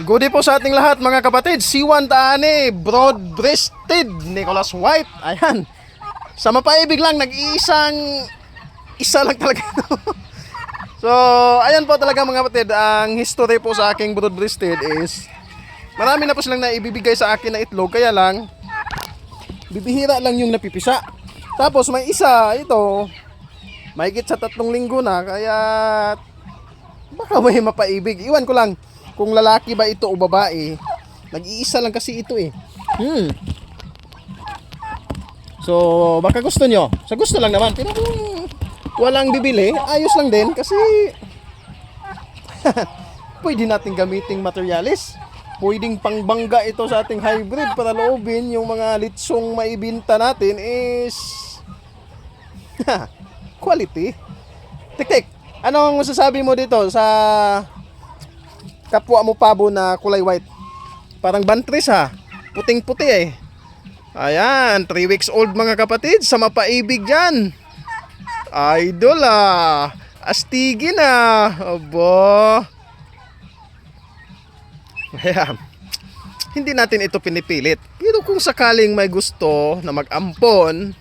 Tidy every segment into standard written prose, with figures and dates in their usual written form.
Good day po sa ating lahat mga kapatid. C1 Taane, broad-breasted, Nicholas White. Ayan. Sa mapaibig lang, isa lang talaga. So, ayan po talaga mga kapatid. Ang history po sa aking broad-breasted is marami na po silang naibibigay sa akin na itlog. Kaya lang, bibihira lang yung napipisa. Tapos may isa, ito, mahigit sa 3 linggo na. Kaya baka may mapaibig. Iwan ko lang kung lalaki ba ito o babae. Nag-iisa lang kasi ito eh. So baka gusto nyo. Sa gusto lang naman. Pero kung walang bibili, ayos lang din. Kasi pwede natin gamiting materialis. Pwedeng pangbangga ito sa ating hybrid para loobin yung mga litsong maibinta natin is quality. Tik-tik, anong masasabi mo dito sa kapwa mo pabo na kulay white? Parang bantris ha. Puting-puti eh. Ayan, 3 weeks old mga kapatid. Sa mapaibig dyan. Idol ah. Astigin ah. Abo. Ayan. Hindi natin ito pinipilit. Pero kung sakaling may gusto na mag-ampon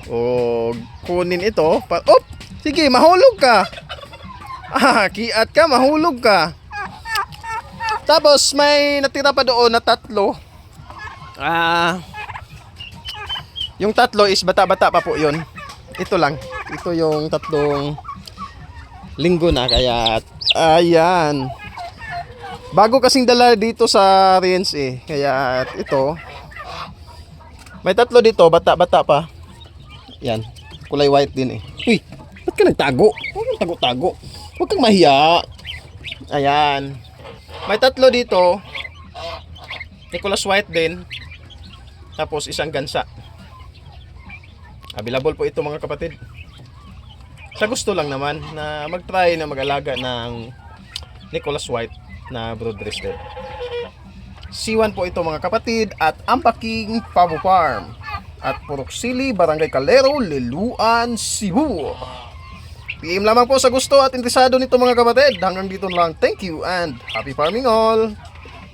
o kunin ito, sige, mahulog ka. Kiat ka, mahulog ka. Tapos may natira pa doon na 3. Yung 3 is bata-bata pa po yun. Ito lang. Ito yung 3 linggo na. Kaya ayan. Bago kasing dala dito sa range eh. Kaya ito. May 3 dito, bata-bata pa. Yan. Kulay white din eh. Uy, ba't ka nagtago? Huwag kang tago-tago. Huwag kang mahiya. Ayan. May 3 dito. Nicholas White din. Tapos isang gansa. Available po ito mga kapatid. Sa gusto lang naman na mag-try na mag-alaga ng Nicholas White na broad-breasted. C1 po ito mga kapatid at Ampaking Pavo Farm at Purok Sili, Barangay Calero, Liloan, Cebu. PM lamang po sa gusto at interesado nito mga kapatid. Hanggang dito lang. Thank you and happy farming all!